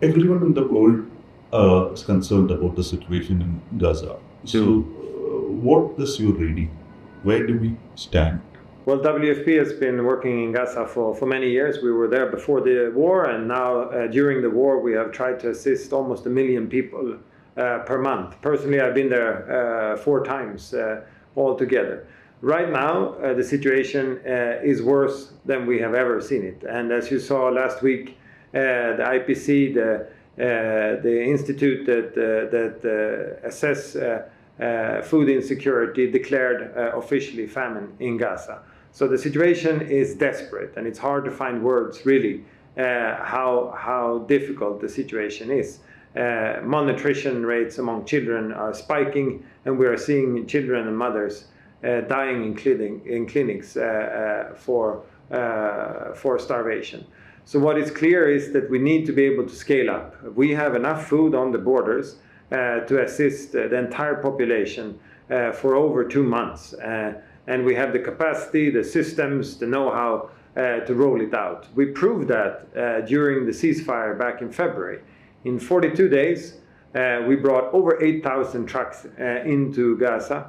Everyone in the world is concerned about the situation in Gaza. So, what is your reading? Where do we stand? Well, WFP has been working in Gaza for many years. We were there before the war, and now during the war, we have tried to assist almost 1 million people per month. Personally, I've been there 4 times altogether. Right now, the situation is worse than we have ever seen it. And as you saw last week, the IPC, the institute that assess food insecurity, declared officially famine in Gaza. So the situation is desperate, and it's hard to find words really how difficult the situation is. Malnutrition rates among children are spiking, and we are seeing children and mothers dying in clinics for starvation. So what is clear is that we need to be able to scale up. We have enough food on the borders to assist the entire population for over 2 months. And we have the capacity, the systems, the know-how to roll it out. We proved that during the ceasefire back in February. In 42 days, we brought over 8,000 trucks into Gaza.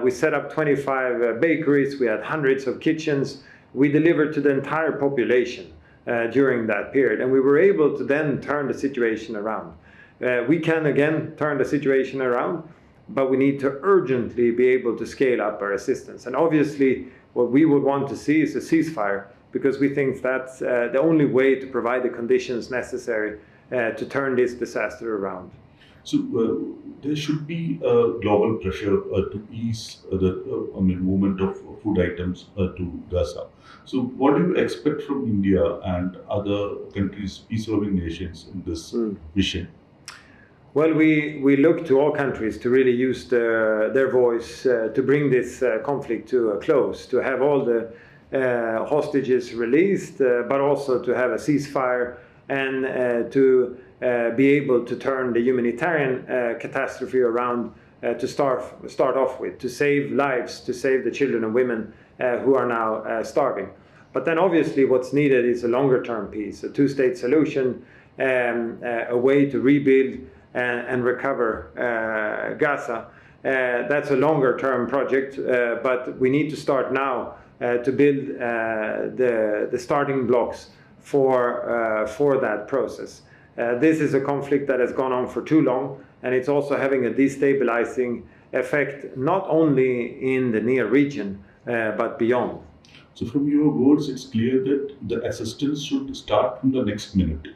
We set up 25 bakeries. We had hundreds of kitchens. We delivered to the entire population during that period. And we were able to then turn the situation around. We can again turn the situation around, but we need to urgently be able to scale up our assistance. And obviously, what we would want to see is a ceasefire, because we think that's the only way to provide the conditions necessary to turn this disaster around. So there should be a global pressure to ease the movement of food items to Gaza. So what do you expect from India and other countries, peace-loving nations in this vision? Well, we look to all countries to really use their voice to bring this conflict to a close, to have all the hostages released, but also to have a ceasefire and to be able to turn the humanitarian catastrophe around to start off with, to save lives, to save the children and women who are now starving. But then obviously what's needed is a longer-term peace, a two-state solution, a way to rebuild and recover Gaza. That's a longer-term project, but we need to start now to build the starting blocks for that process. This is a conflict that has gone on for too long, and it's also having a destabilizing effect not only in the near region but beyond. So from your words, it's clear that the assistance should start from the next minute.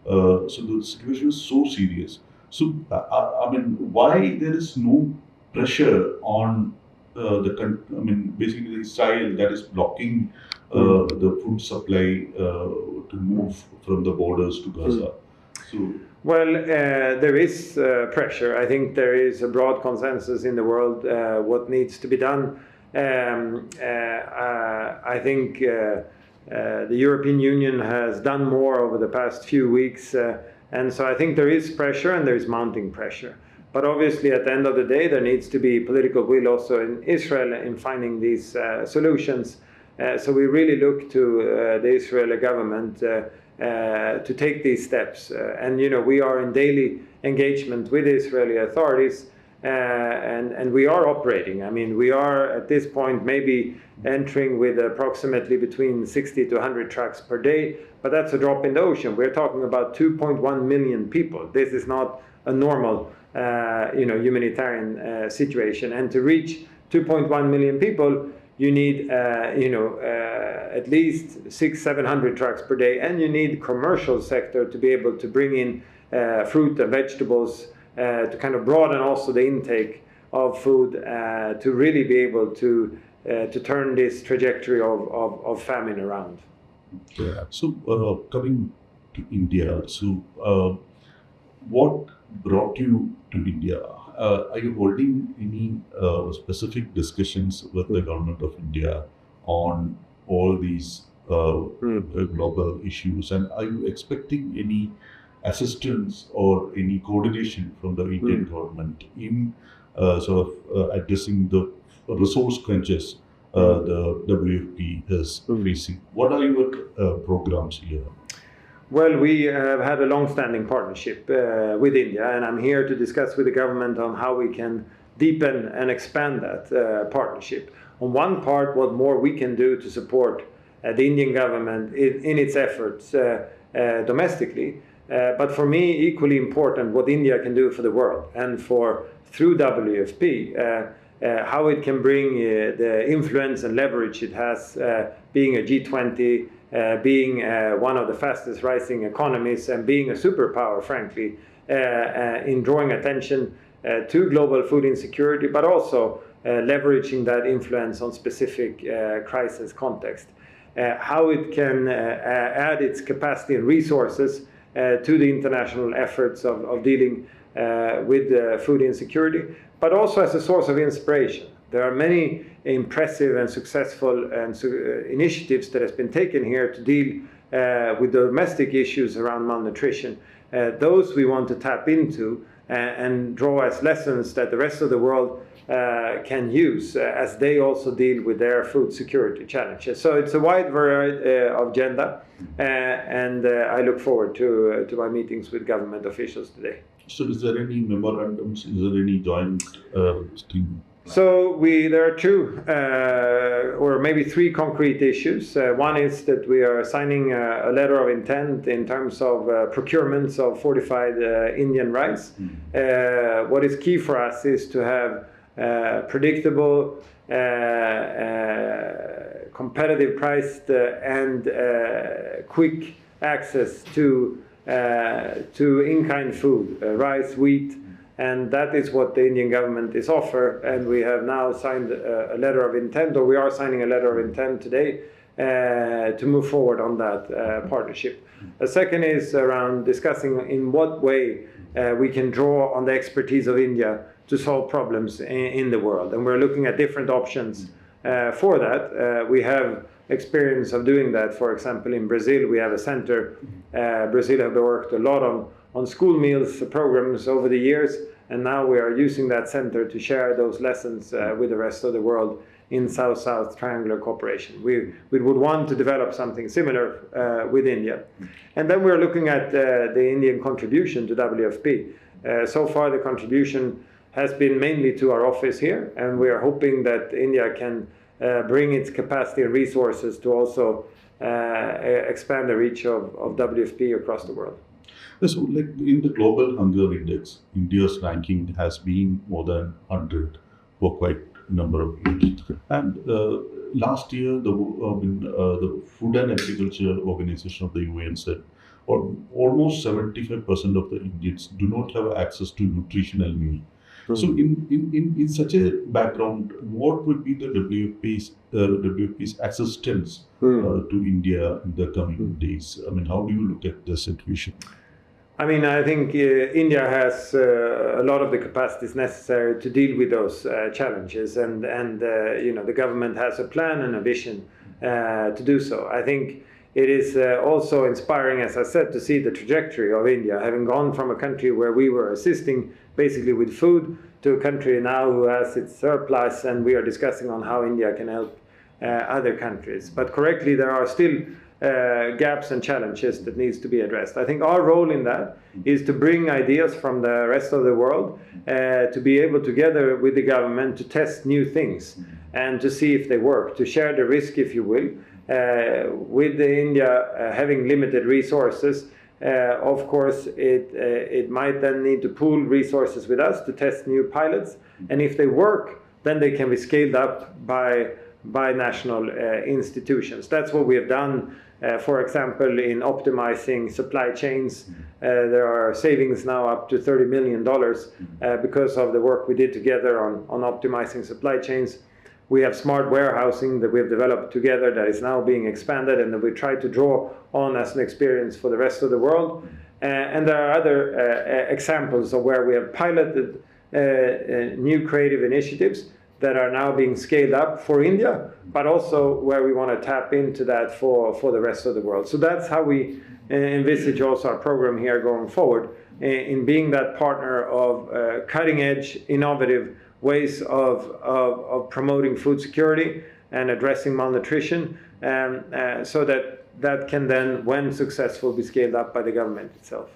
So the situation is so serious. So, why there is no pressure on basically Israel that is blocking the food supply to move from the borders to Gaza? So, well, there is pressure. I think there is a broad consensus in the world what needs to be done. I think the European Union has done more over the past few weeks. And so I think there is pressure, and there is mounting pressure. But obviously, at the end of the day, there needs to be political will also in Israel in finding these solutions. So we really look to the Israeli government to take these steps. And, we are in daily engagement with the Israeli authorities, and we are operating. I mean, we are at this point maybe entering with approximately between 60 to 100 trucks per day, but that's a drop in the ocean. We're talking about 2.1 million people. This is not a normal, humanitarian situation. And to reach 2.1 million people, you need, at least 600-700 trucks per day, and you need commercial sector to be able to bring in fruit and vegetables to kind of broaden also the intake of food to really be able to turn this trajectory of famine around. Yeah. So coming to India, so what brought you to India? Are you holding any specific discussions with the government of India on all these global issues? And are you expecting any assistance or any coordination from the Indian government in addressing the resource crunches the WFP is facing? What are your programs here? Well, we have had a long-standing partnership with India, and I'm here to discuss with the government on how we can deepen and expand that partnership. On one part, what more we can do to support the Indian government in its efforts domestically, but for me, equally important, what India can do for the world and through WFP, how it can bring the influence and leverage it has, being a G20, being one of the fastest rising economies, and being a superpower, frankly, in drawing attention to global food insecurity, but also leveraging that influence on specific crisis context. How it can add its capacity and resources to the international efforts of dealing with food insecurity, but also as a source of inspiration. There are many impressive and successful initiatives that has been taken here to deal with domestic issues around malnutrition. Those we want to tap into and draw as lessons that the rest of the world can use as they also deal with their food security challenges. So it's a wide variety of agenda, and I look forward to my meetings with government officials today. So is there any memorandums? Is there any joint stream? So there are two or maybe three concrete issues. One is that we are signing a letter of intent in terms of procurements of fortified Indian rice. What is key for us is to have predictable, competitive priced and quick access to in-kind food, rice, wheat, and that is what the Indian government is offer. And we have now signed a letter of intent, or we are signing a letter of intent today to move forward on that partnership. A second is around discussing in what way we can draw on the expertise of India to solve problems in the world. And we're looking at different options for that. We have experience of doing that. For example, in Brazil, we have a center. Brazil have worked a lot on school meals programs over the years, and now we are using that center to share those lessons with the rest of the world in South-South triangular cooperation. We would want to develop something similar with India. And then we're looking at the Indian contribution to WFP. So far, the contribution has been mainly to our office here, and we are hoping that India can bring its capacity and resources to also expand the reach of WFP across the world. So, like in the global hunger index, India's ranking has been more than 100 for quite a number of years. And last year, the Food and Agriculture Organization of the UN said almost 75% of the Indians do not have access to nutritional meal. So, in such a background, what would be the WFP's assistance to India in the coming days? I mean, how do you look at the situation? I mean, I think India has a lot of the capacities necessary to deal with those challenges, and you know, the government has a plan and a vision to do so. I think it is also inspiring, as I said, to see the trajectory of India, having gone from a country where we were assisting basically with food to a country now who has its surplus, and we are discussing on how India can help other countries. But correctly, there are still gaps and challenges that needs to be addressed. I think our role in that is to bring ideas from the rest of the world, to be able together with the government to test new things and to see if they work, to share the risk, if you will. With India having limited resources, of course, it might then need to pool resources with us to test new pilots, and if they work, then they can be scaled up by national institutions. That's what we have done, for example, in optimizing supply chains. There are savings now up to $30 million because of the work we did together on optimizing supply chains. We have smart warehousing that we have developed together that is now being expanded, and that we try to draw on as an experience for the rest of the world. And there are other examples of where we have piloted new creative initiatives that are now being scaled up for India, but also where we want to tap into that for the rest of the world. So that's how we envisage also our program here going forward, in being that partner of cutting-edge, innovative ways of promoting food security and addressing malnutrition, so that that can then, when successful, be scaled up by the government itself.